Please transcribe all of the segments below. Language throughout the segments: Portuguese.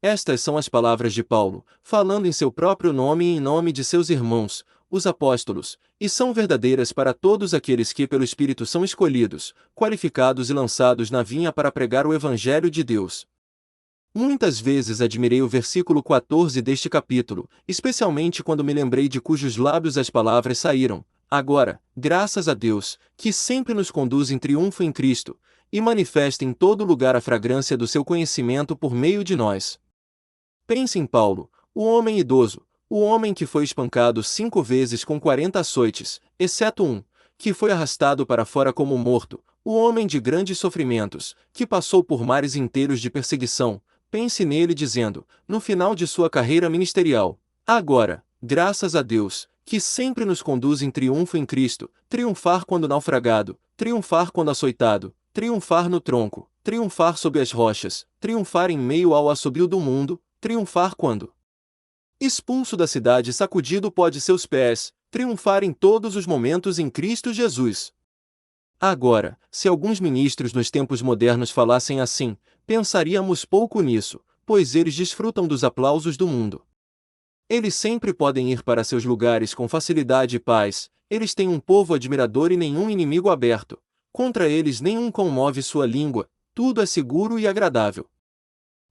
Estas são as palavras de Paulo, falando em seu próprio nome e em nome de seus irmãos, os apóstolos, e são verdadeiras para todos aqueles que pelo Espírito são escolhidos, qualificados e lançados na vinha para pregar o Evangelho de Deus. Muitas vezes admirei o versículo 14 deste capítulo, especialmente quando me lembrei de cujos lábios as palavras saíram: agora, graças a Deus, que sempre nos conduz em triunfo em Cristo, e manifesta em todo lugar a fragrância do seu conhecimento por meio de nós. Pense em Paulo, o homem idoso, o homem que foi espancado 5 vezes com 40 açoites, exceto um, que foi arrastado para fora como morto, o homem de grandes sofrimentos, que passou por mares inteiros de perseguição. Pense nele dizendo, no final de sua carreira ministerial: agora, graças a Deus, que sempre nos conduz em triunfo em Cristo, triunfar quando naufragado, triunfar quando açoitado, triunfar no tronco, triunfar sob as rochas, triunfar em meio ao assobio do mundo, triunfar quando expulso da cidade sacudido pó de seus pés, triunfar em todos os momentos em Cristo Jesus. Agora, se alguns ministros nos tempos modernos falassem assim, pensaríamos pouco nisso, pois eles desfrutam dos aplausos do mundo. Eles sempre podem ir para seus lugares com facilidade e paz, eles têm um povo admirador e nenhum inimigo aberto. Contra eles nenhum cão move sua língua, tudo é seguro e agradável.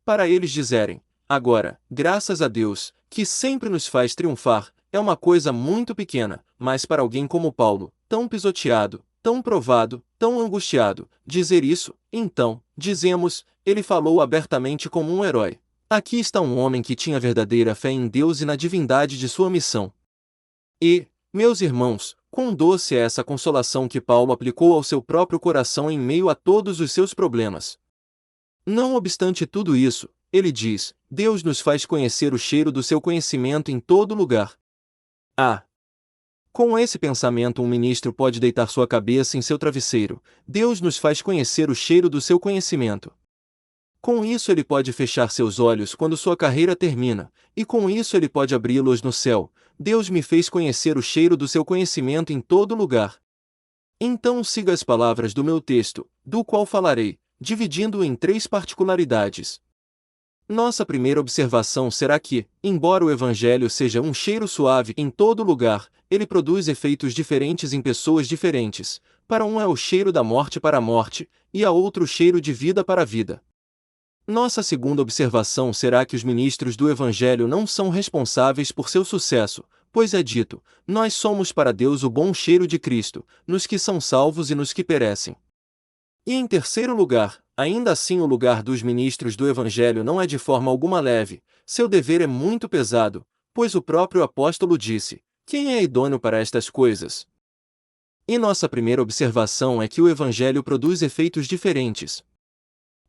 Para eles dizerem, agora, graças a Deus, que sempre nos faz triunfar, é uma coisa muito pequena, mas para alguém como Paulo, tão pisoteado, tão provado, tão angustiado, dizer isso, então, dizemos, ele falou abertamente como um herói. Aqui está um homem que tinha verdadeira fé em Deus e na divindade de sua missão. E, meus irmãos, quão doce é essa consolação que Paulo aplicou ao seu próprio coração em meio a todos os seus problemas. Não obstante tudo isso, ele diz, Deus nos faz conhecer o cheiro do seu conhecimento em todo lugar. Com esse pensamento um ministro pode deitar sua cabeça em seu travesseiro, Deus nos faz conhecer o cheiro do seu conhecimento. Com isso ele pode fechar seus olhos quando sua carreira termina, e com isso ele pode abri-los no céu, Deus me fez conhecer o cheiro do seu conhecimento em todo lugar. Então siga as palavras do meu texto, do qual falarei, dividindo-o em 3 particularidades. Nossa primeira observação será que, embora o Evangelho seja um cheiro suave em todo lugar, ele produz efeitos diferentes em pessoas diferentes. Para um é o cheiro da morte para a morte, e a outro o cheiro de vida para a vida. Nossa segunda observação será que os ministros do Evangelho não são responsáveis por seu sucesso, pois é dito, nós somos para Deus o bom cheiro de Cristo, nos que são salvos e nos que perecem. E em terceiro lugar, ainda assim o lugar dos ministros do Evangelho não é de forma alguma leve, seu dever é muito pesado, pois o próprio apóstolo disse, quem é idôneo para estas coisas? E nossa primeira observação é que o Evangelho produz efeitos diferentes.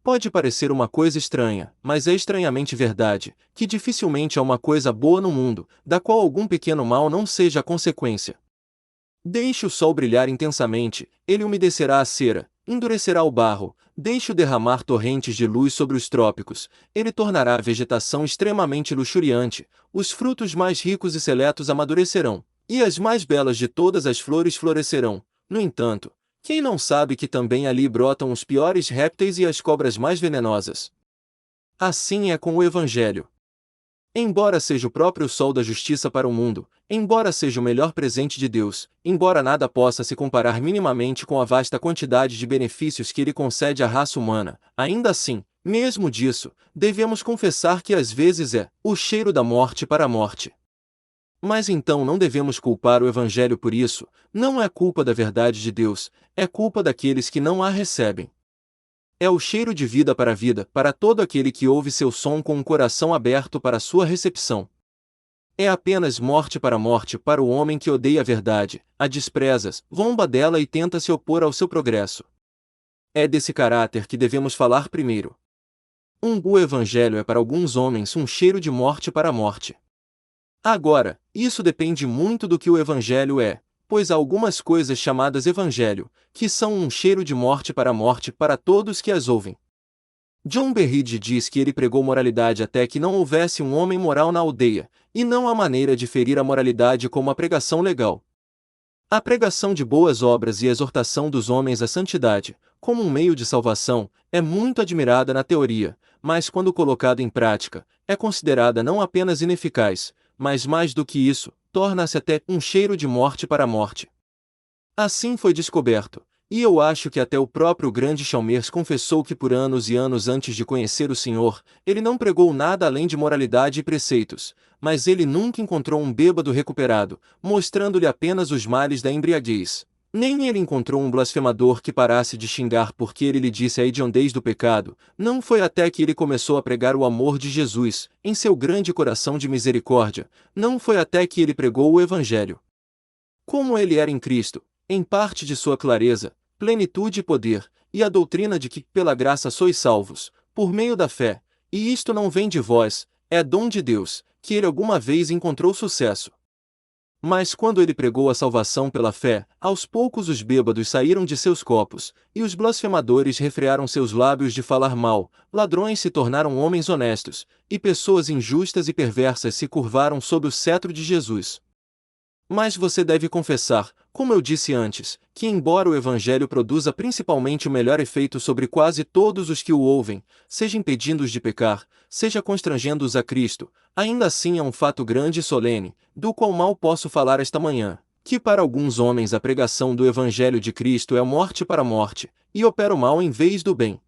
Pode parecer uma coisa estranha, mas é estranhamente verdade, que dificilmente há uma coisa boa no mundo, da qual algum pequeno mal não seja a consequência. Deixe o sol brilhar intensamente, ele umedecerá a cera, endurecerá o barro, deixe-o derramar torrentes de luz sobre os trópicos, ele tornará a vegetação extremamente luxuriante, os frutos mais ricos e seletos amadurecerão, e as mais belas de todas as flores florescerão. No entanto, quem não sabe que também ali brotam os piores répteis e as cobras mais venenosas? Assim é com o Evangelho. Embora seja o próprio sol da justiça para o mundo, embora seja o melhor presente de Deus, embora nada possa se comparar minimamente com a vasta quantidade de benefícios que ele concede à raça humana, ainda assim, mesmo disso, devemos confessar que às vezes é o cheiro da morte para a morte. Mas então não devemos culpar o Evangelho por isso, não é culpa da verdade de Deus, é culpa daqueles que não a recebem. É o cheiro de vida para todo aquele que ouve seu som com um coração aberto para sua recepção. É apenas morte para o homem que odeia a verdade, a desprezas, zomba dela e tenta se opor ao seu progresso. É desse caráter que devemos falar primeiro. O Evangelho é para alguns homens um cheiro de morte para a morte. Agora, isso depende muito do que o Evangelho é, pois há algumas coisas chamadas Evangelho, que são um cheiro de morte para todos que as ouvem. John Berridge diz que ele pregou moralidade até que não houvesse um homem moral na aldeia, e não há maneira de ferir a moralidade como a pregação legal. A pregação de boas obras e a exortação dos homens à santidade, como um meio de salvação, é muito admirada na teoria, mas quando colocada em prática, é considerada não apenas ineficaz, mas mais do que isso, torna-se até um cheiro de morte para a morte. Assim foi descoberto, e eu acho que até o próprio grande Chalmers confessou que por anos e anos antes de conhecer o Senhor, ele não pregou nada além de moralidade e preceitos, mas ele nunca encontrou um bêbado recuperado, mostrando-lhe apenas os males da embriaguez. Nem ele encontrou um blasfemador que parasse de xingar porque ele lhe disse a hediondez do pecado. Não foi até que ele começou a pregar o amor de Jesus, em seu grande coração de misericórdia, não foi até que ele pregou o Evangelho. Como ele era em Cristo, em parte de sua clareza, plenitude e poder, e a doutrina de que, pela graça sois salvos, por meio da fé, e isto não vem de vós, é dom de Deus, que ele alguma vez encontrou sucesso. Mas quando ele pregou a salvação pela fé, aos poucos os bêbados saíram de seus copos, e os blasfemadores refrearam seus lábios de falar mal, ladrões se tornaram homens honestos, e pessoas injustas e perversas se curvaram sob o cetro de Jesus. Mas você deve confessar, como eu disse antes, que embora o Evangelho produza principalmente o melhor efeito sobre quase todos os que o ouvem, seja impedindo-os de pecar, seja constrangendo-os a Cristo, ainda assim é um fato grande e solene, do qual mal posso falar esta manhã, que para alguns homens a pregação do Evangelho de Cristo é morte para morte, e opera o mal em vez do bem.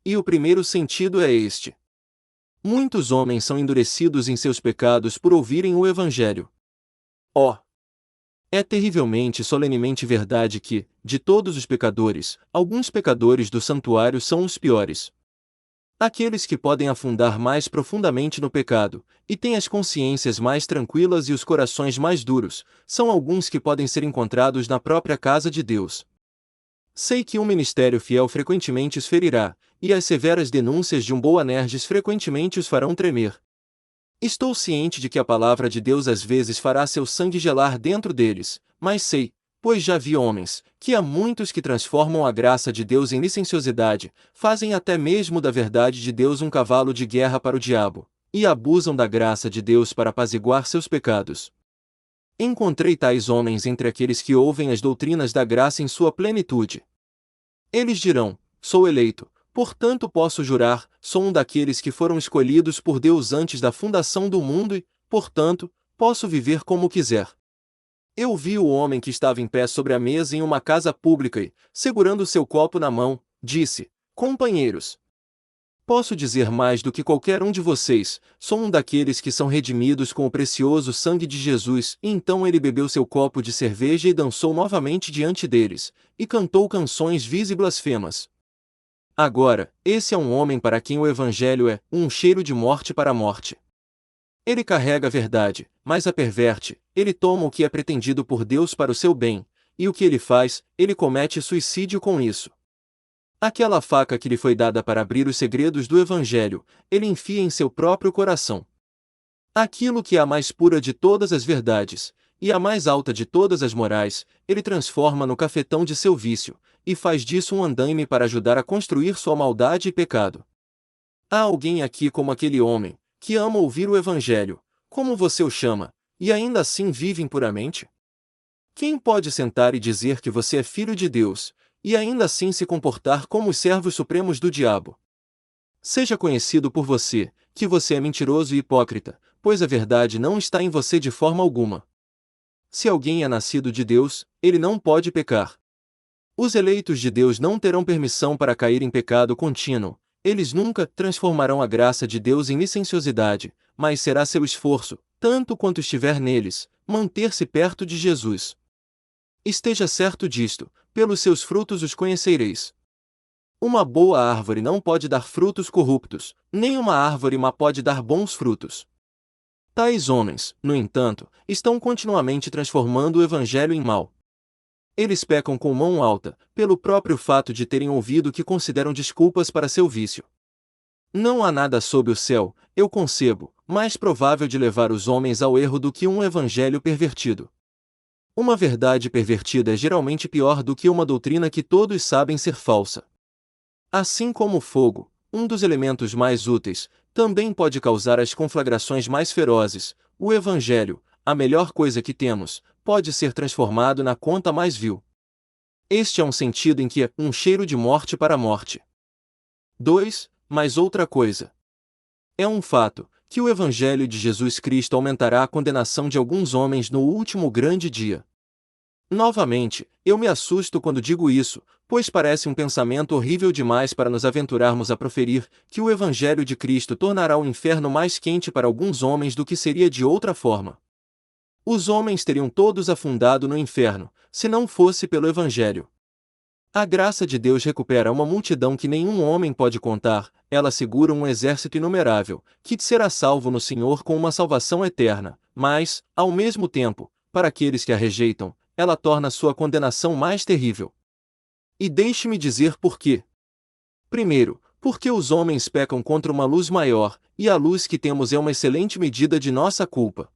E o primeiro sentido é este. Muitos homens são endurecidos em seus pecados por ouvirem o Evangelho. É terrivelmente e solenemente verdade que, de todos os pecadores, alguns pecadores do santuário são os piores. Aqueles que podem afundar mais profundamente no pecado, e têm as consciências mais tranquilas e os corações mais duros, são alguns que podem ser encontrados na própria casa de Deus. Sei que um ministério fiel frequentemente os ferirá, e as severas denúncias de um Boanerges frequentemente os farão tremer. Estou ciente de que a palavra de Deus às vezes fará seu sangue gelar dentro deles, mas sei, pois já vi homens, que há muitos que transformam a graça de Deus em licenciosidade, fazem até mesmo da verdade de Deus um cavalo de guerra para o diabo, e abusam da graça de Deus para apaziguar seus pecados. Encontrei tais homens entre aqueles que ouvem as doutrinas da graça em sua plenitude. Eles dirão, sou eleito, portanto posso jurar, sou um daqueles que foram escolhidos por Deus antes da fundação do mundo e, portanto, posso viver como quiser. Eu vi o homem que estava em pé sobre a mesa em uma casa pública e, segurando seu copo na mão, disse, companheiros, posso dizer mais do que qualquer um de vocês, sou um daqueles que são redimidos com o precioso sangue de Jesus. E então ele bebeu seu copo de cerveja e dançou novamente diante deles, e cantou canções vis e blasfemas. Agora, esse é um homem para quem o Evangelho é um cheiro de morte para a morte. Ele carrega a verdade, mas a perverte, ele toma o que é pretendido por Deus para o seu bem, e o que ele faz, ele comete suicídio com isso. Aquela faca que lhe foi dada para abrir os segredos do Evangelho, ele enfia em seu próprio coração. Aquilo que é a mais pura de todas as verdades, e a mais alta de todas as morais, ele transforma no cafetão de seu vício, e faz disso um andaime para ajudar a construir sua maldade e pecado. Há alguém aqui como aquele homem, que ama ouvir o Evangelho, como você o chama, e ainda assim vive impuramente? Quem pode sentar e dizer que você é filho de Deus, e ainda assim se comportar como os servos supremos do diabo? Seja conhecido por você, que você é mentiroso e hipócrita, pois a verdade não está em você de forma alguma. Se alguém é nascido de Deus, ele não pode pecar. Os eleitos de Deus não terão permissão para cair em pecado contínuo, eles nunca transformarão a graça de Deus em licenciosidade, mas será seu esforço, tanto quanto estiver neles, manter-se perto de Jesus. Esteja certo disto, pelos seus frutos os conhecereis. Uma boa árvore não pode dar frutos corruptos, nem uma árvore má pode dar bons frutos. Tais homens, no entanto, estão continuamente transformando o Evangelho em mal. Eles pecam com mão alta, pelo próprio fato de terem ouvido o que consideram desculpas para seu vício. Não há nada sob o céu, eu concebo, mais provável de levar os homens ao erro do que um evangelho pervertido. Uma verdade pervertida é geralmente pior do que uma doutrina que todos sabem ser falsa. Assim como o fogo, um dos elementos mais úteis, também pode causar as conflagrações mais ferozes, o evangelho, a melhor coisa que temos, pode ser transformado na conta mais vil. Este é um sentido em que é um cheiro de morte para a morte. 2. Mas outra coisa. É um fato que o Evangelho de Jesus Cristo aumentará a condenação de alguns homens no último grande dia. Novamente, eu me assusto quando digo isso, pois parece um pensamento horrível demais para nos aventurarmos a proferir que o Evangelho de Cristo tornará o inferno mais quente para alguns homens do que seria de outra forma. Os homens teriam todos afundado no inferno, se não fosse pelo Evangelho. A graça de Deus recupera uma multidão que nenhum homem pode contar, ela segura um exército inumerável, que será salvo no Senhor com uma salvação eterna, mas, ao mesmo tempo, para aqueles que a rejeitam, ela torna sua condenação mais terrível. E deixe-me dizer por quê. Primeiro, porque os homens pecam contra uma luz maior, e a luz que temos é uma excelente medida de nossa culpa.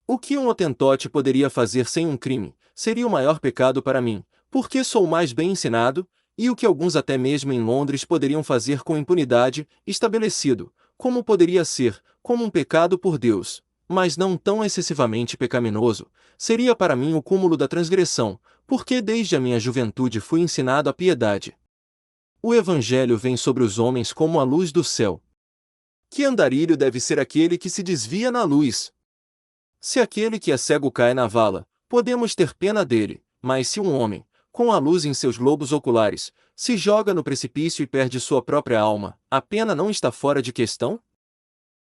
O que um hotentote poderia fazer sem um crime, seria o maior pecado para mim, porque sou mais bem ensinado, e o que alguns até mesmo em Londres poderiam fazer com impunidade, estabelecido, como poderia ser, como um pecado por Deus, mas não tão excessivamente pecaminoso, seria para mim o cúmulo da transgressão, porque desde a minha juventude fui ensinado a piedade. O Evangelho vem sobre os homens como a luz do céu. Que andarilho deve ser aquele que se desvia na luz? Se aquele que é cego cai na vala, podemos ter pena dele, mas se um homem, com a luz em seus globos oculares, se joga no precipício e perde sua própria alma, a pena não está fora de questão?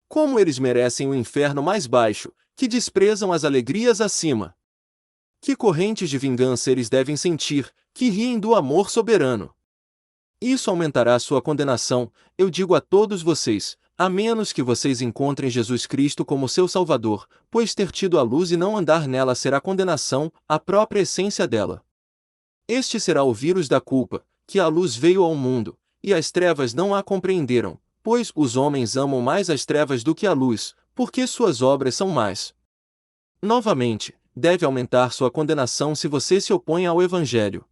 Como eles merecem o inferno mais baixo, que desprezam as alegrias acima? Que correntes de vingança eles devem sentir, que riem do amor soberano? Isso aumentará sua condenação, eu digo a todos vocês, a menos que vocês encontrem Jesus Cristo como seu Salvador, pois ter tido a luz e não andar nela será condenação, a própria essência dela. Este será o vírus da culpa, que a luz veio ao mundo, e as trevas não a compreenderam, pois os homens amam mais as trevas do que a luz, porque suas obras são más. Novamente, deve aumentar sua condenação se você se opõe ao Evangelho.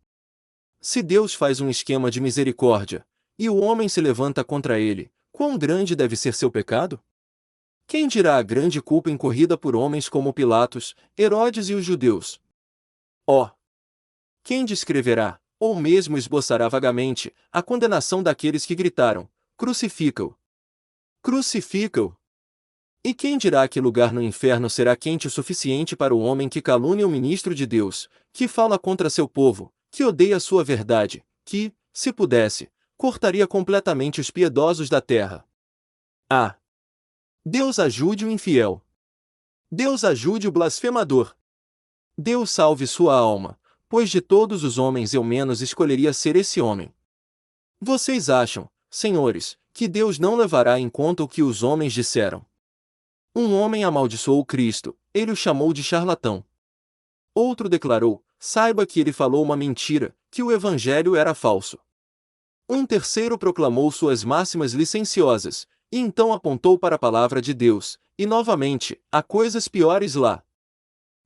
Se Deus faz um esquema de misericórdia, e o homem se levanta contra ele, quão grande deve ser seu pecado? Quem dirá a grande culpa incorrida por homens como Pilatos, Herodes e os judeus? Ó! Quem descreverá, ou mesmo esboçará vagamente, a condenação daqueles que gritaram, crucifica-o! Crucifica-o! E quem dirá que lugar no inferno será quente o suficiente para o homem que calunia o ministro de Deus, que fala contra seu povo, que odeia sua verdade, que, se pudesse, cortaria completamente os piedosos da terra? Ah! Deus ajude o infiel! Deus ajude o blasfemador! Deus salve sua alma, pois de todos os homens eu menos escolheria ser esse homem. Vocês acham, senhores, que Deus não levará em conta o que os homens disseram? Um homem amaldiçoou Cristo, ele o chamou de charlatão. Outro declarou, saiba que ele falou uma mentira, que o evangelho era falso. Um terceiro proclamou suas máximas licenciosas, e então apontou para a palavra de Deus, e novamente, há coisas piores lá.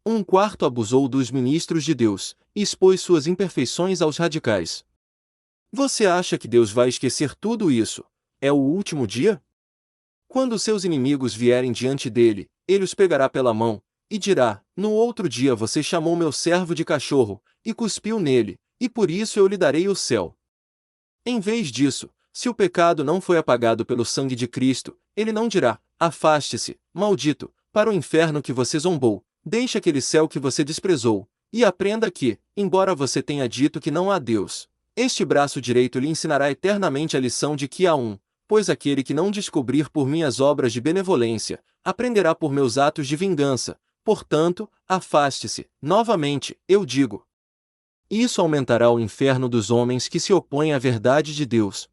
Um quarto abusou dos ministros de Deus, e expôs suas imperfeições aos radicais. Você acha que Deus vai esquecer tudo isso? É o último dia? Quando seus inimigos vierem diante dele, ele os pegará pela mão, e dirá, no outro dia você chamou meu servo de cachorro, e cuspiu nele, e por isso eu lhe darei o céu. Em vez disso, se o pecado não foi apagado pelo sangue de Cristo, ele não dirá, afaste-se, maldito, para o inferno que você zombou, deixe aquele céu que você desprezou, e aprenda que, embora você tenha dito que não há Deus, este braço direito lhe ensinará eternamente a lição de que há um, pois aquele que não descobrir por minhas obras de benevolência, aprenderá por meus atos de vingança, portanto, afaste-se, novamente, eu digo. Isso aumentará o inferno dos homens que se opõem à verdade de Deus.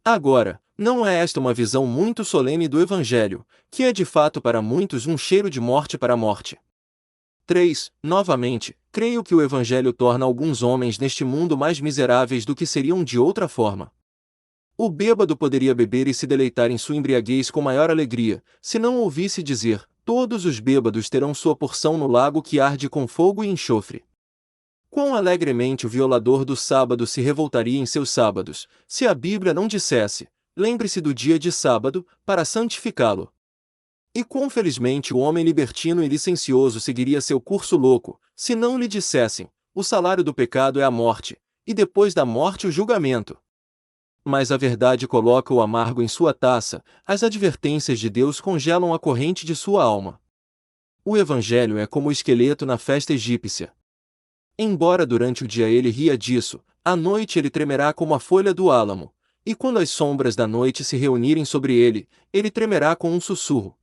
Agora, não é esta uma visão muito solene do Evangelho, que é de fato para muitos um cheiro de morte para a morte? 3. Novamente, creio que o Evangelho torna alguns homens neste mundo mais miseráveis do que seriam de outra forma. O bêbado poderia beber e se deleitar em sua embriaguez com maior alegria, se não ouvisse dizer, todos os bêbados terão sua porção no lago que arde com fogo e enxofre. Quão alegremente o violador do sábado se revoltaria em seus sábados, se a Bíblia não dissesse, lembre-se do dia de sábado, para santificá-lo. E quão felizmente o homem libertino e licencioso seguiria seu curso louco, se não lhe dissessem: o salário do pecado é a morte, e depois da morte o julgamento. Mas a verdade coloca o amargo em sua taça, as advertências de Deus congelam a corrente de sua alma. O Evangelho é como o esqueleto na festa egípcia. Embora durante o dia ele ria disso, à noite ele tremerá como a folha do álamo, e quando as sombras da noite se reunirem sobre ele, ele tremerá com um sussurro.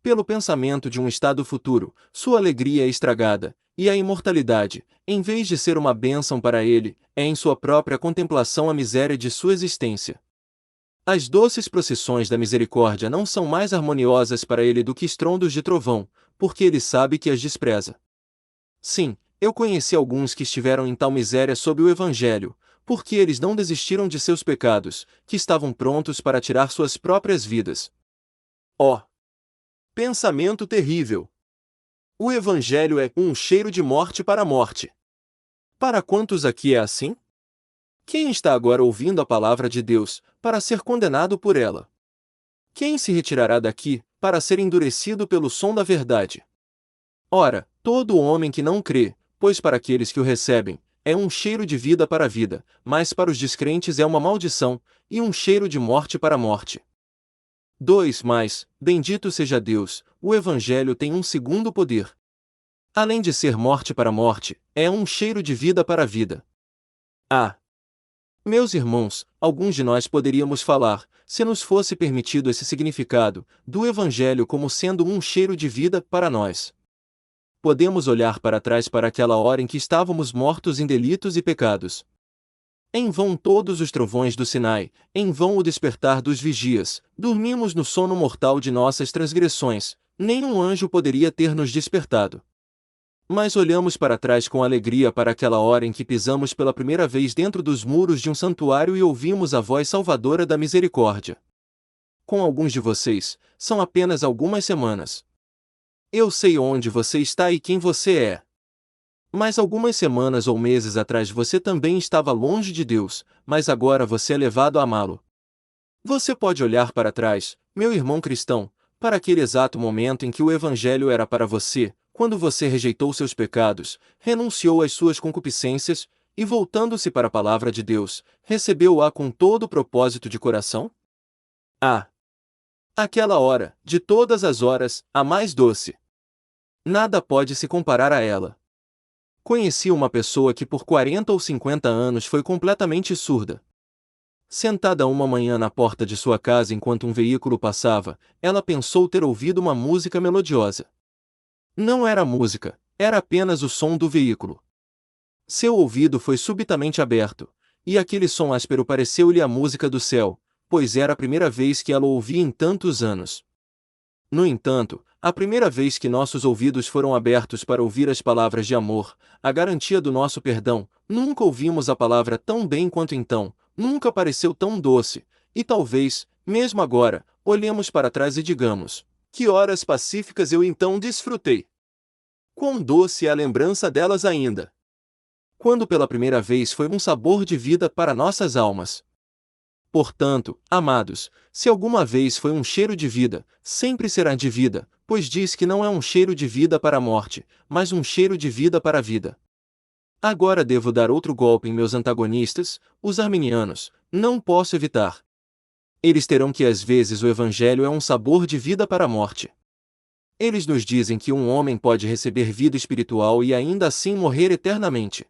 Pelo pensamento de um estado futuro, sua alegria é estragada, e a imortalidade, em vez de ser uma bênção para ele, é em sua própria contemplação a miséria de sua existência. As doces procissões da misericórdia não são mais harmoniosas para ele do que estrondos de trovão, porque ele sabe que as despreza. Sim, eu conheci alguns que estiveram em tal miséria sob o Evangelho, porque eles não desistiram de seus pecados, que estavam prontos para tirar suas próprias vidas. Ó! Pensamento terrível! O Evangelho é um cheiro de morte para a morte. Para quantos aqui é assim? Quem está agora ouvindo a palavra de Deus, para ser condenado por ela? Quem se retirará daqui, para ser endurecido pelo som da verdade? Ora, todo homem que não crê, pois para aqueles que o recebem, é um cheiro de vida para a vida, mas para os descrentes é uma maldição, e um cheiro de morte para a morte. 2. Mas, bendito seja Deus, o Evangelho tem um segundo poder. Além de ser morte para a morte, é um cheiro de vida para a vida. Meus irmãos, alguns de nós poderíamos falar, se nos fosse permitido esse significado, do Evangelho como sendo um cheiro de vida para nós. Podemos olhar para trás para aquela hora em que estávamos mortos em delitos e pecados. Em vão todos os trovões do Sinai, em vão o despertar dos vigias, dormimos no sono mortal de nossas transgressões, nenhum anjo poderia ter nos despertado. Mas olhamos para trás com alegria para aquela hora em que pisamos pela primeira vez dentro dos muros de um santuário e ouvimos a voz salvadora da misericórdia. Com alguns de vocês, são apenas algumas semanas. Eu sei onde você está e quem você é. Mas algumas semanas ou meses atrás você também estava longe de Deus, mas agora você é levado a amá-lo. Você pode olhar para trás, meu irmão cristão, para aquele exato momento em que o Evangelho era para você, quando você rejeitou seus pecados, renunciou às suas concupiscências, e voltando-se para a palavra de Deus, recebeu-a com todo o propósito de coração? Aquela hora, de todas as horas, a mais doce. Nada pode se comparar a ela. Conheci uma pessoa que por 40 ou 50 anos foi completamente surda. Sentada uma manhã na porta de sua casa enquanto um veículo passava, ela pensou ter ouvido uma música melodiosa. Não era música, era apenas o som do veículo. Seu ouvido foi subitamente aberto, e aquele som áspero pareceu-lhe a música do céu, pois era a primeira vez que ela o ouvia em tantos anos. No entanto, a primeira vez que nossos ouvidos foram abertos para ouvir as palavras de amor, a garantia do nosso perdão, nunca ouvimos a palavra tão bem quanto então, nunca pareceu tão doce, e talvez, mesmo agora, olhemos para trás e digamos: que horas pacíficas eu então desfrutei! Quão doce é a lembrança delas ainda! Quando pela primeira vez foi um sabor de vida para nossas almas. Portanto, amados, se alguma vez foi um cheiro de vida, sempre será de vida, pois diz que não é um cheiro de vida para a morte, mas um cheiro de vida para a vida. Agora devo dar outro golpe em meus antagonistas, os arminianos, não posso evitar. Eles terão que às vezes o Evangelho é um sabor de vida para a morte. Eles nos dizem que um homem pode receber vida espiritual e ainda assim morrer eternamente.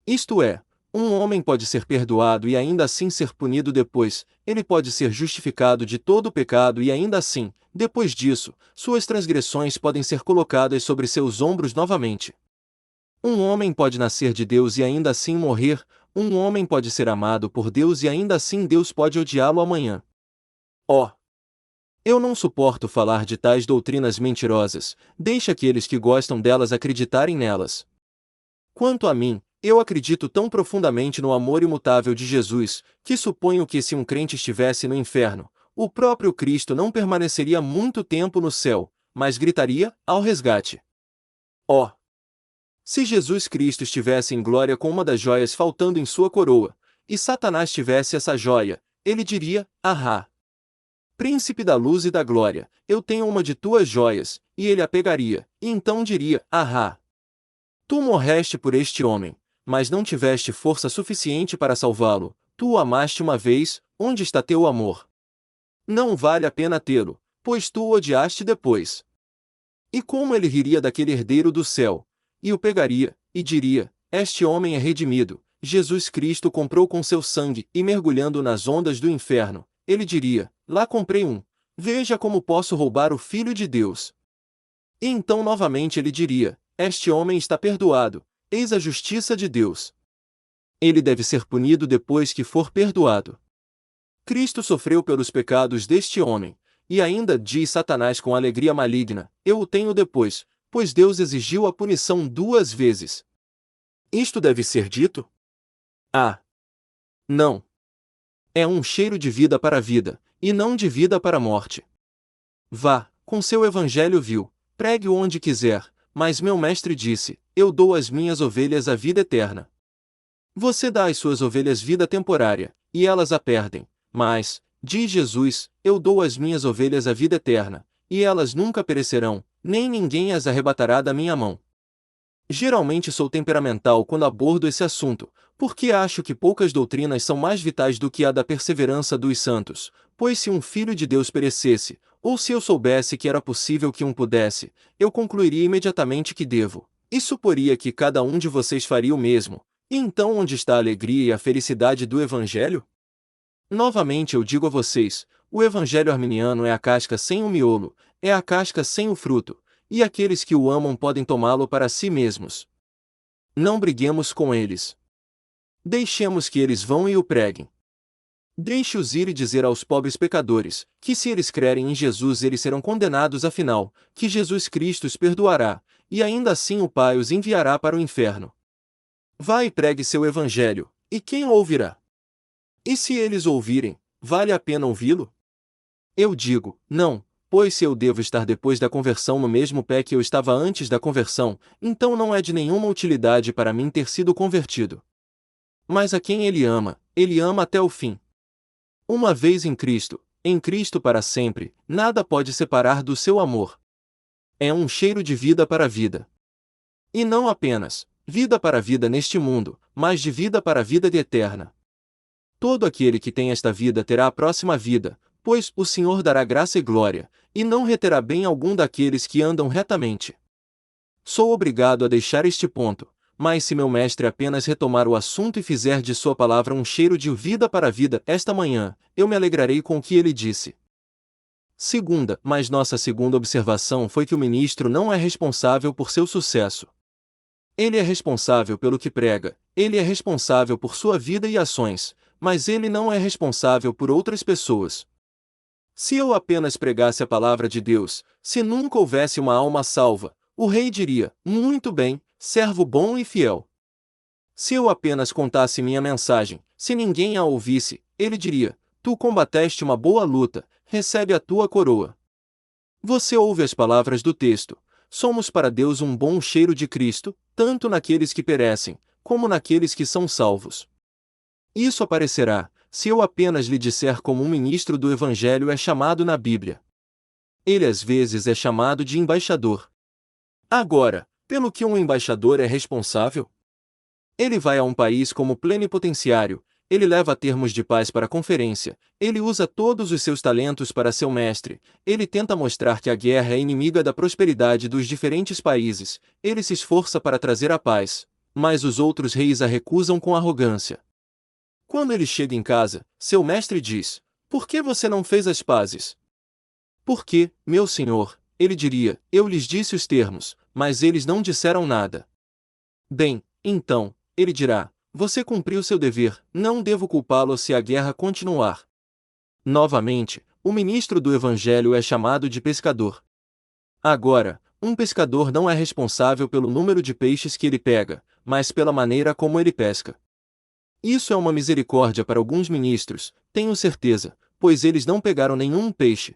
Isto é, um homem pode ser perdoado e ainda assim ser punido depois, ele pode ser justificado de todo o pecado e ainda assim, depois disso, suas transgressões podem ser colocadas sobre seus ombros novamente. Um homem pode nascer de Deus e ainda assim morrer, um homem pode ser amado por Deus e ainda assim Deus pode odiá-lo amanhã. Eu não suporto falar de tais doutrinas mentirosas, deixe aqueles que gostam delas acreditarem nelas. Quanto a mim, eu acredito tão profundamente no amor imutável de Jesus, que suponho que se um crente estivesse no inferno, o próprio Cristo não permaneceria muito tempo no céu, mas gritaria, ao resgate. Se Jesus Cristo estivesse em glória com uma das joias faltando em sua coroa, e Satanás tivesse essa joia, ele diria, ahá. Príncipe da luz e da glória, eu tenho uma de tuas joias, e ele a pegaria, e então diria, ahá! Tu morreste por este homem, mas não tiveste força suficiente para salvá-lo, tu o amaste uma vez, onde está teu amor? Não vale a pena tê-lo, pois tu o odiaste depois. E como ele riria daquele herdeiro do céu, e o pegaria, e diria, este homem é redimido, Jesus Cristo comprou com seu sangue, e mergulhando nas ondas do inferno, ele diria, lá comprei um, veja como posso roubar o Filho de Deus. E então novamente ele diria, este homem está perdoado, eis a justiça de Deus. Ele deve ser punido depois que for perdoado. Cristo sofreu pelos pecados deste homem, e ainda diz Satanás com alegria maligna, eu o tenho depois, pois Deus exigiu a punição 2 vezes. Isto deve ser dito? Ah! Não! É um cheiro de vida para a vida, e não de vida para a morte. Vá, com seu evangelho vil, pregue-o onde quiser, mas meu mestre disse, eu dou às minhas ovelhas a vida eterna. Você dá às suas ovelhas vida temporária, e elas a perdem, mas, diz Jesus, eu dou às minhas ovelhas a vida eterna, e elas nunca perecerão, nem ninguém as arrebatará da minha mão. Geralmente sou temperamental quando abordo esse assunto, porque acho que poucas doutrinas são mais vitais do que a da perseverança dos santos, pois se um filho de Deus perecesse, ou se eu soubesse que era possível que um pudesse, eu concluiria imediatamente que devo, e suporia que cada um de vocês faria o mesmo. E então onde está a alegria e a felicidade do Evangelho? Novamente eu digo a vocês, o Evangelho arminiano é a casca sem o miolo, é a casca sem o fruto, e aqueles que o amam podem tomá-lo para si mesmos. Não briguemos com eles. Deixemos que eles vão e o preguem. Deixe-os ir e dizer aos pobres pecadores, que se eles crerem em Jesus eles serão condenados afinal, que Jesus Cristo os perdoará, e ainda assim o Pai os enviará para o inferno. Vá e pregue seu Evangelho, e quem o ouvirá? E se eles ouvirem, vale a pena ouvi-lo? Eu digo, não, pois se eu devo estar depois da conversão no mesmo pé que eu estava antes da conversão, então não é de nenhuma utilidade para mim ter sido convertido. Mas a quem ele ama até o fim. Uma vez em Cristo para sempre, nada pode separar do seu amor. É um cheiro de vida para a vida. E não apenas vida para a vida neste mundo, mas de vida para a vida eterna. Todo aquele que tem esta vida terá a próxima vida, pois o Senhor dará graça e glória, e não reterá bem algum daqueles que andam retamente. Sou obrigado a deixar este ponto, mas se meu mestre apenas retomar o assunto e fizer de sua palavra um cheiro de vida para a vida esta manhã, eu me alegrarei com o que ele disse. Mas nossa segunda observação foi que o ministro não é responsável por seu sucesso. Ele é responsável pelo que prega, ele é responsável por sua vida e ações, mas ele não é responsável por outras pessoas. Se eu apenas pregasse a palavra de Deus, se nunca houvesse uma alma salva, o rei diria, muito bem, servo bom e fiel. Se eu apenas contasse minha mensagem, se ninguém a ouvisse, ele diria, tu combateste uma boa luta, recebe a tua coroa. Você ouve as palavras do texto, somos para Deus um bom cheiro de Cristo, tanto naqueles que perecem, como naqueles que são salvos. Isso aparecerá, se eu apenas lhe disser como um ministro do Evangelho é chamado na Bíblia. Ele às vezes é chamado de embaixador. Agora, pelo que um embaixador é responsável? Ele vai a um país como plenipotenciário, ele leva termos de paz para a conferência, ele usa todos os seus talentos para seu mestre, ele tenta mostrar que a guerra é inimiga da prosperidade dos diferentes países, ele se esforça para trazer a paz, mas os outros reis a recusam com arrogância. Quando ele chega em casa, seu mestre diz, por que você não fez as pazes? Porque, meu senhor, ele diria, eu lhes disse os termos, mas eles não disseram nada. Bem, então, ele dirá, você cumpriu seu dever, não devo culpá-lo se a guerra continuar. Novamente, o ministro do Evangelho é chamado de pescador. Agora, um pescador não é responsável pelo número de peixes que ele pega, mas pela maneira como ele pesca. Isso é uma misericórdia para alguns ministros, tenho certeza, pois eles não pegaram nenhum peixe,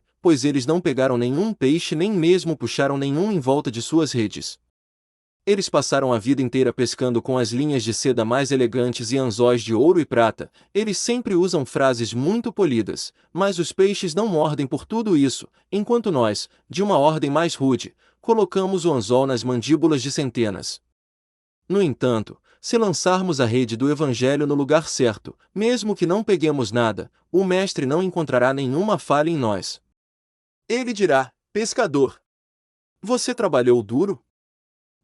nem mesmo puxaram nenhum em volta de suas redes. Eles passaram a vida inteira pescando com as linhas de seda mais elegantes e anzóis de ouro e prata. Eles sempre usam frases muito polidas, mas os peixes não mordem por tudo isso, enquanto nós, de uma ordem mais rude, colocamos o anzol nas mandíbulas de centenas. No entanto, se lançarmos a rede do Evangelho no lugar certo, mesmo que não peguemos nada, o Mestre não encontrará nenhuma falha em nós. Ele dirá: pescador, você trabalhou duro?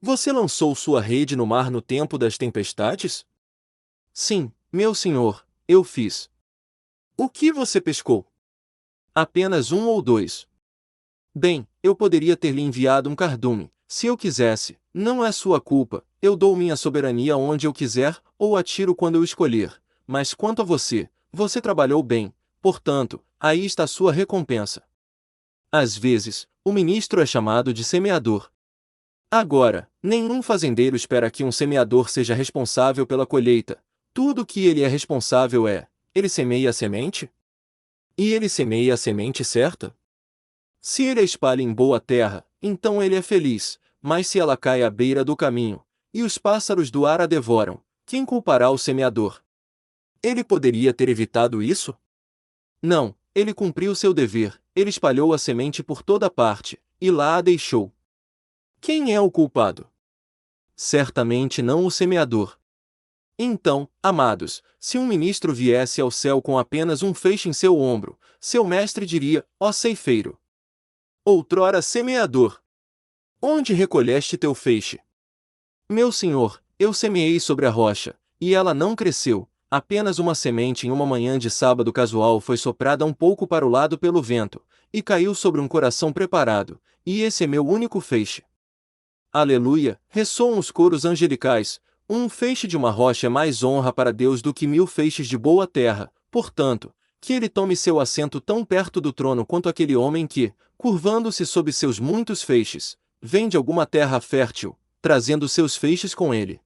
Você lançou sua rede no mar no tempo das tempestades? Sim, meu senhor, eu fiz. O que você pescou? Apenas um ou dois. Bem, eu poderia ter lhe enviado um cardume, se eu quisesse. Não é sua culpa, eu dou minha soberania onde eu quiser, ou atiro quando eu escolher. Mas quanto a você, você trabalhou bem, portanto, aí está sua recompensa. Às vezes, o ministro é chamado de semeador. Agora, nenhum fazendeiro espera que um semeador seja responsável pela colheita. Tudo o que ele é responsável é: ele semeia a semente? E ele semeia a semente certa? Se ele a espalha em boa terra, então ele é feliz, mas se ela cai à beira do caminho, e os pássaros do ar a devoram, quem culpará o semeador? Ele poderia ter evitado isso? Não, ele cumpriu seu dever, ele espalhou a semente por toda parte, e lá a deixou. Quem é o culpado? Certamente não o semeador. Então, amados, se um ministro viesse ao céu com apenas um feixe em seu ombro, seu mestre diria: ó ceifeiro, outrora semeador, onde recolheste teu feixe? Meu senhor, eu semeei sobre a rocha, e ela não cresceu, apenas uma semente em uma manhã de sábado casual foi soprada um pouco para o lado pelo vento, e caiu sobre um coração preparado, e esse é meu único feixe. Aleluia, ressoam os coros angelicais. Um feixe de uma rocha é mais honra para Deus do que 1000 feixes de boa terra. Portanto, que ele tome seu assento tão perto do trono quanto aquele homem que, curvando-se sob seus muitos feixes, vem de alguma terra fértil, trazendo seus feixes com ele.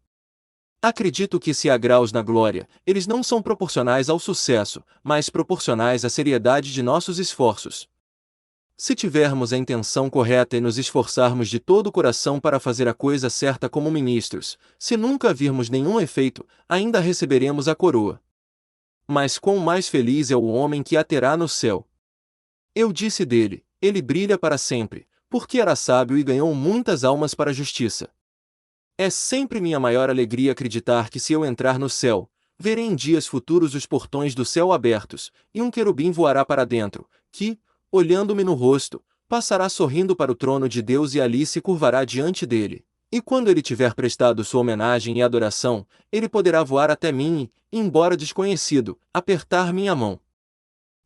Acredito que se há graus na glória, eles não são proporcionais ao sucesso, mas proporcionais à seriedade de nossos esforços. Se tivermos a intenção correta e nos esforçarmos de todo o coração para fazer a coisa certa como ministros, se nunca virmos nenhum efeito, ainda receberemos a coroa. Mas quão mais feliz é o homem que a terá no céu. Eu disse dele: ele brilha para sempre, porque era sábio e ganhou muitas almas para a justiça. É sempre minha maior alegria acreditar que se eu entrar no céu, verei em dias futuros os portões do céu abertos, e um querubim voará para dentro, que, olhando-me no rosto, passará sorrindo para o trono de Deus e ali se curvará diante dele. E quando ele tiver prestado sua homenagem e adoração, ele poderá voar até mim e, embora desconhecido, apertar minha mão.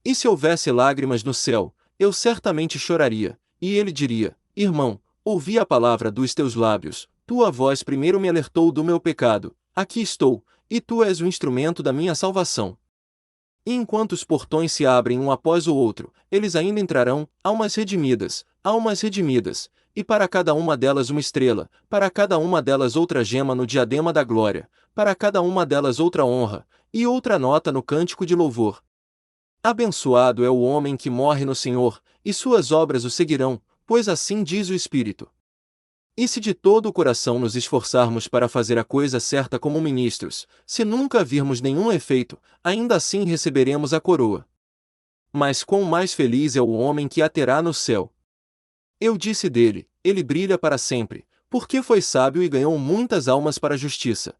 E se houvesse lágrimas no céu, eu certamente choraria, e ele diria: irmão, ouvi a palavra dos teus lábios, tua voz primeiro me alertou do meu pecado, aqui estou, e tu és o instrumento da minha salvação. E enquanto os portões se abrem um após o outro, eles ainda entrarão, almas redimidas, e para cada uma delas uma estrela, para cada uma delas outra gema no diadema da glória, para cada uma delas outra honra, e outra nota no cântico de louvor. Abençoado é o homem que morre no Senhor, e suas obras o seguirão, pois assim diz o Espírito. E se de todo o coração nos esforçarmos para fazer a coisa certa como ministros, se nunca virmos nenhum efeito, ainda assim receberemos a coroa. Mas quão mais feliz é o homem que a terá no céu. Eu disse dele: ele brilha para sempre, porque foi sábio e ganhou muitas almas para a justiça.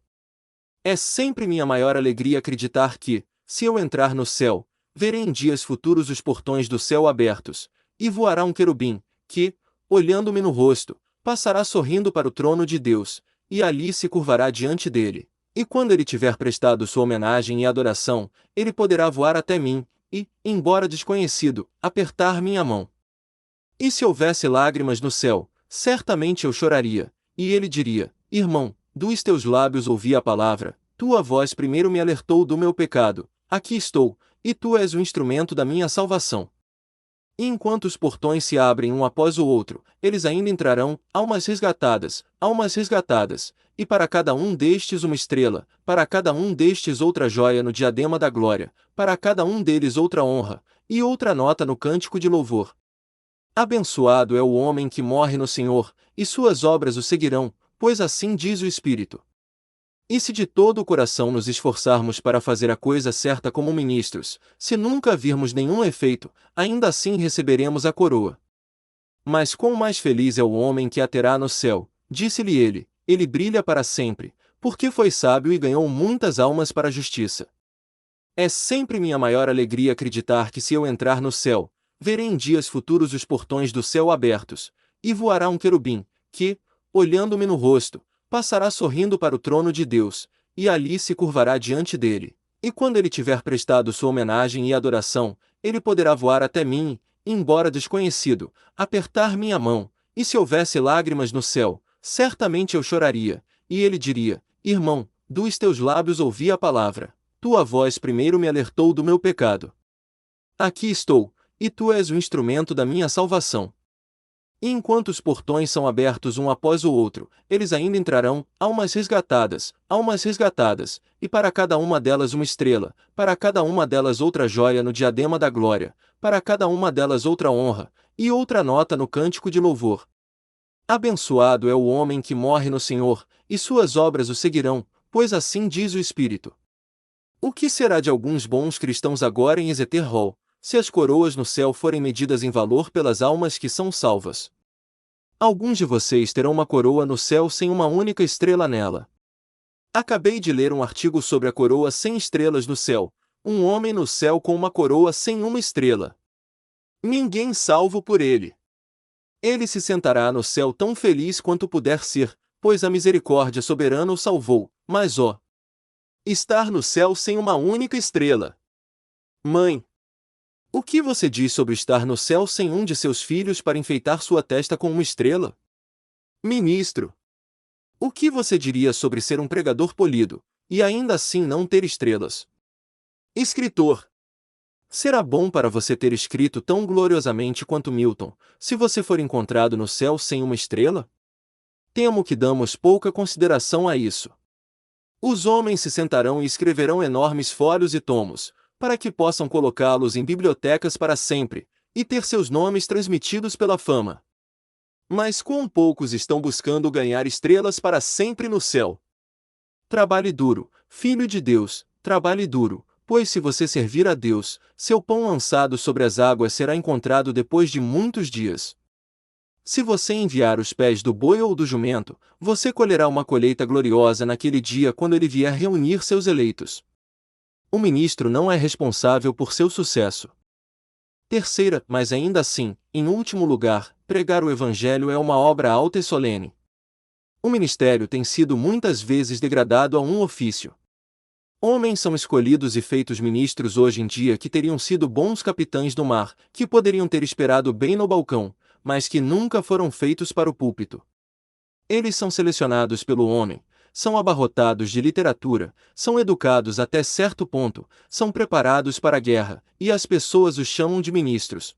É sempre minha maior alegria acreditar que, se eu entrar no céu, verei em dias futuros os portões do céu abertos, e voará um querubim, que, olhando-me no rosto, passará sorrindo para o trono de Deus, e ali se curvará diante dele. E quando ele tiver prestado sua homenagem e adoração, ele poderá voar até mim, e, embora desconhecido, apertar minha mão. E se houvesse lágrimas no céu, certamente eu choraria, e ele diria: irmão, dos teus lábios ouvi a palavra, tua voz primeiro me alertou do meu pecado, aqui estou, e tu és o instrumento da minha salvação. E enquanto os portões se abrem um após o outro, eles ainda entrarão, almas resgatadas, e para cada um destes uma estrela, para cada um destes outra joia no diadema da glória, para cada um deles outra honra, e outra nota no cântico de louvor. Abençoado é o homem que morre no Senhor, e suas obras o seguirão, pois assim diz o Espírito. E se de todo o coração nos esforçarmos para fazer a coisa certa como ministros, se nunca virmos nenhum efeito, ainda assim receberemos a coroa. Mas quão mais feliz é o homem que a terá no céu, disse-lhe ele brilha para sempre, porque foi sábio e ganhou muitas almas para a justiça. É sempre minha maior alegria acreditar que se eu entrar no céu, verei em dias futuros os portões do céu abertos, e voará um querubim, que, olhando-me no rosto, passará sorrindo para o trono de Deus, e ali se curvará diante dele. E quando ele tiver prestado sua homenagem e adoração, ele poderá voar até mim, embora desconhecido, apertar minha mão, e se houvesse lágrimas no céu, certamente eu choraria, e ele diria: Irmão, dos teus lábios ouvi a palavra. Tua voz primeiro me alertou do meu pecado. Aqui estou, e tu és o instrumento da minha salvação. E enquanto os portões são abertos um após o outro, eles ainda entrarão, almas resgatadas, e para cada uma delas uma estrela, para cada uma delas outra joia no diadema da glória, para cada uma delas outra honra, e outra nota no cântico de louvor. Abençoado é o homem que morre no Senhor, e suas obras o seguirão, pois assim diz o Espírito. O que será de alguns bons cristãos agora em Ezeter-Hall, se as coroas no céu forem medidas em valor pelas almas que são salvas? Alguns de vocês terão uma coroa no céu sem uma única estrela nela. Acabei de ler um artigo sobre a coroa sem estrelas no céu, um homem no céu com uma coroa sem uma estrela. Ninguém salvo por ele. Ele se sentará no céu tão feliz quanto puder ser, pois a misericórdia soberana o salvou, mas estar no céu sem uma única estrela. Mãe, o que você diz sobre estar no céu sem um de seus filhos para enfeitar sua testa com uma estrela? Ministro, o que você diria sobre ser um pregador polido, e ainda assim não ter estrelas? Escritor, será bom para você ter escrito tão gloriosamente quanto Milton, se você for encontrado no céu sem uma estrela? Temo que damos pouca consideração a isso. Os homens se sentarão e escreverão enormes folhos e tomos, para que possam colocá-los em bibliotecas para sempre, e ter seus nomes transmitidos pela fama. Mas quão poucos estão buscando ganhar estrelas para sempre no céu? Trabalhe duro, filho de Deus, trabalhe duro, pois se você servir a Deus, seu pão lançado sobre as águas será encontrado depois de muitos dias. Se você enviar os pés do boi ou do jumento, você colherá uma colheita gloriosa naquele dia quando ele vier reunir seus eleitos. O ministro não é responsável por seu sucesso. Terceira, mas ainda assim, em último lugar, pregar o Evangelho é uma obra alta e solene. O ministério tem sido muitas vezes degradado a um ofício. Homens são escolhidos e feitos ministros hoje em dia que teriam sido bons capitães do mar, que poderiam ter esperado bem no balcão, mas que nunca foram feitos para o púlpito. Eles são selecionados pelo homem, são abarrotados de literatura, são educados até certo ponto, são preparados para a guerra, e as pessoas os chamam de ministros.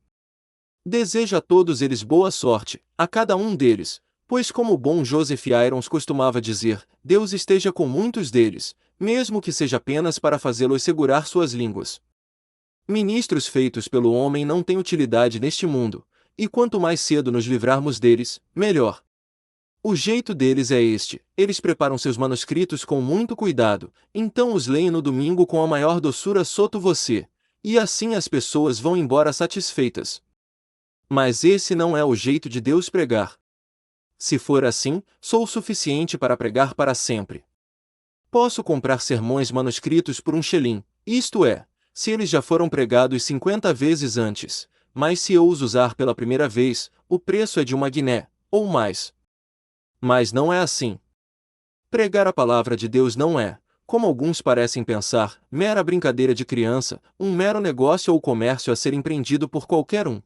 Desejo a todos eles boa sorte, a cada um deles, pois como o bom Joseph Irons costumava dizer, Deus esteja com muitos deles, mesmo que seja apenas para fazê-los segurar suas línguas. Ministros feitos pelo homem não têm utilidade neste mundo, e quanto mais cedo nos livrarmos deles, melhor. O jeito deles é este: eles preparam seus manuscritos com muito cuidado, então os leem no domingo com a maior doçura soto você, e assim as pessoas vão embora satisfeitas. Mas esse não é o jeito de Deus pregar. Se for assim, sou o suficiente para pregar para sempre. Posso comprar sermões manuscritos por $1, isto é, se eles já foram pregados 50 vezes antes, mas se eu os usar pela primeira vez, o preço é de uma guiné, ou mais. Mas não é assim. Pregar a palavra de Deus não é, como alguns parecem pensar, mera brincadeira de criança, um mero negócio ou comércio a ser empreendido por qualquer um.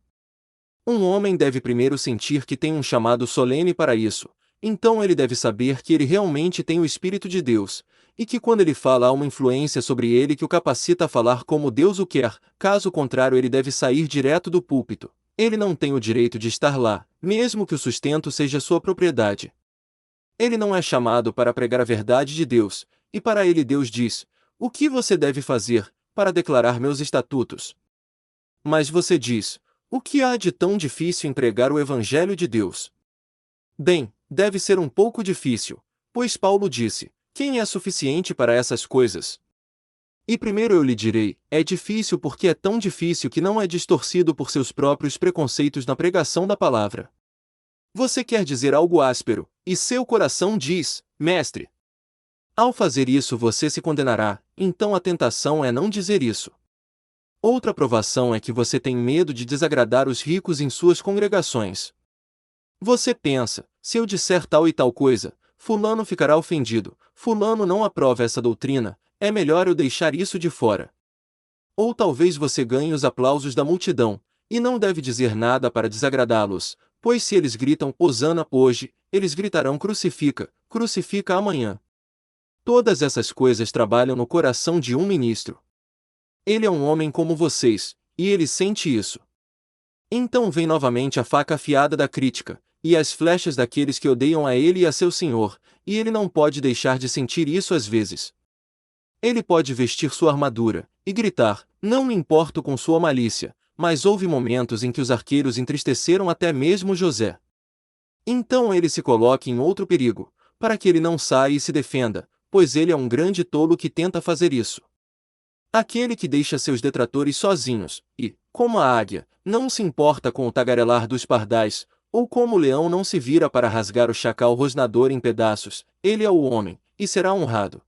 Um homem deve primeiro sentir que tem um chamado solene para isso, então ele deve saber que ele realmente tem o Espírito de Deus, e que quando ele fala há uma influência sobre ele que o capacita a falar como Deus o quer, caso contrário ele deve sair direto do púlpito. Ele não tem o direito de estar lá, mesmo que o sustento seja sua propriedade. Ele não é chamado para pregar a verdade de Deus, e para ele Deus diz: o que você deve fazer, para declarar meus estatutos? Mas você diz: o que há de tão difícil em pregar o Evangelho de Deus? Bem, deve ser um pouco difícil, pois Paulo disse: quem é suficiente para essas coisas? E primeiro eu lhe direi, é difícil porque é tão difícil que não é distorcido por seus próprios preconceitos na pregação da palavra. Você quer dizer algo áspero, e seu coração diz: mestre. Ao fazer isso você se condenará, então a tentação é não dizer isso. Outra provação é que você tem medo de desagradar os ricos em suas congregações. Você pensa, se eu disser tal e tal coisa, fulano ficará ofendido, fulano não aprova essa doutrina, é melhor eu deixar isso de fora. Ou talvez você ganhe os aplausos da multidão, e não deve dizer nada para desagradá-los, pois se eles gritam Hosana hoje, eles gritarão crucifica, crucifica amanhã. Todas essas coisas trabalham no coração de um ministro. Ele é um homem como vocês, e ele sente isso. Então vem novamente a faca afiada da crítica, e as flechas daqueles que odeiam a ele e a seu senhor, e ele não pode deixar de sentir isso às vezes. Ele pode vestir sua armadura, e gritar, não me importo com sua malícia, mas houve momentos em que os arqueiros entristeceram até mesmo José. Então ele se coloca em outro perigo, para que ele não saia e se defenda, pois ele é um grande tolo que tenta fazer isso. Aquele que deixa seus detratores sozinhos, e, como a águia, não se importa com o tagarelar dos pardais, ou como o leão não se vira para rasgar o chacal rosnador em pedaços, ele é o homem, e será honrado.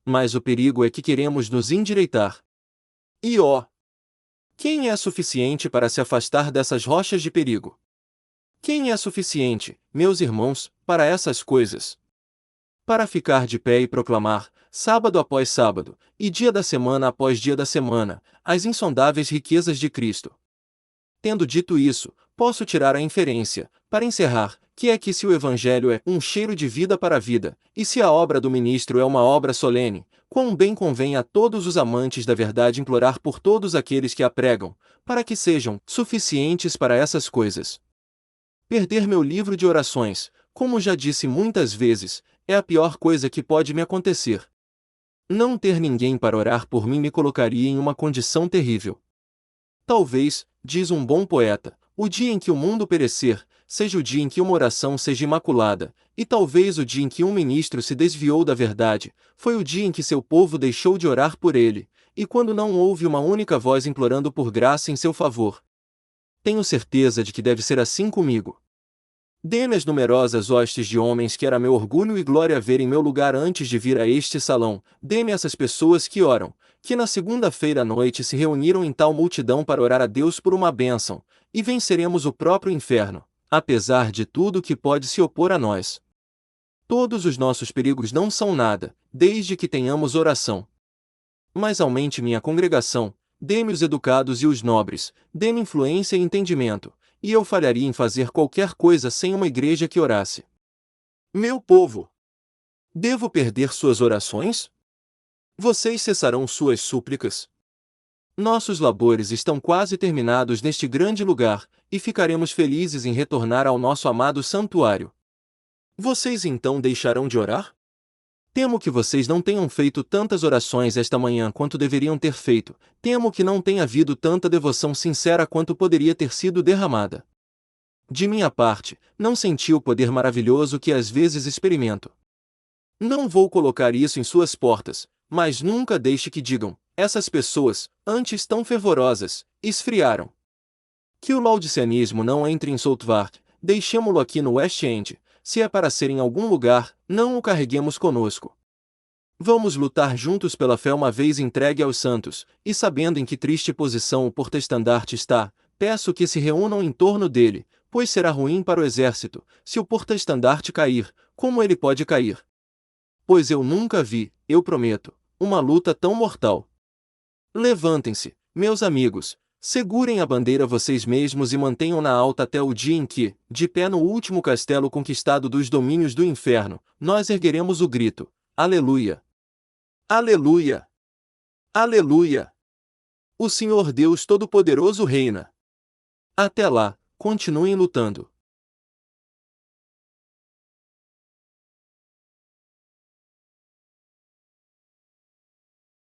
Mas o perigo é que queremos nos endireitar. E ó! Quem é suficiente para se afastar dessas rochas de perigo? Quem é suficiente, meus irmãos, para essas coisas? Para ficar de pé e proclamar, sábado após sábado, e dia da semana após dia da semana, as insondáveis riquezas de Cristo. Tendo dito isso, posso tirar a inferência, para encerrar, que é que se o Evangelho é um cheiro de vida para a vida, e se a obra do ministro é uma obra solene, quão bem convém a todos os amantes da verdade implorar por todos aqueles que a pregam, para que sejam suficientes para essas coisas. Perder meu livro de orações, como já disse muitas vezes, é a pior coisa que pode me acontecer. Não ter ninguém para orar por mim me colocaria em uma condição terrível. Talvez, diz um bom poeta, o dia em que o mundo perecer, seja o dia em que uma oração seja imaculada, e talvez o dia em que um ministro se desviou da verdade, foi o dia em que seu povo deixou de orar por ele, e quando não houve uma única voz implorando por graça em seu favor. Tenho certeza de que deve ser assim comigo. Dê-me as numerosas hostes de homens que era meu orgulho e glória ver em meu lugar antes de vir a este salão, dê-me essas pessoas que oram, que na segunda-feira à noite se reuniram em tal multidão para orar a Deus por uma bênção, e venceremos o próprio inferno, apesar de tudo que pode se opor a nós. Todos os nossos perigos não são nada, desde que tenhamos oração. Mas aumente minha congregação, dê-me os educados e os nobres, dê-me influência e entendimento, e eu falharia em fazer qualquer coisa sem uma igreja que orasse. Meu povo! Devo perder suas orações? Vocês cessarão suas súplicas? Nossos labores estão quase terminados neste grande lugar, e ficaremos felizes em retornar ao nosso amado santuário. Vocês então deixarão de orar? Temo que vocês não tenham feito tantas orações esta manhã quanto deveriam ter feito, temo que não tenha havido tanta devoção sincera quanto poderia ter sido derramada. De minha parte, não senti o poder maravilhoso que às vezes experimento. Não vou colocar isso em suas portas, mas nunca deixe que digam, essas pessoas, antes tão fervorosas, esfriaram. Que o laodiceanismo não entre em Southwark, deixemo-lo aqui no West End, se é para ser em algum lugar, não o carreguemos conosco. Vamos lutar juntos pela fé uma vez entregue aos santos, e sabendo em que triste posição o porta-estandarte está, peço que se reúnam em torno dele, pois será ruim para o exército, se o porta-estandarte cair, como ele pode cair. Pois eu nunca vi, eu prometo, uma luta tão mortal. Levantem-se, meus amigos, segurem a bandeira vocês mesmos e mantenham-na alta até o dia em que, de pé no último castelo conquistado dos domínios do inferno, nós ergueremos o grito: Aleluia! Aleluia! Aleluia! O Senhor Deus Todo-Poderoso reina. Até lá, continuem lutando.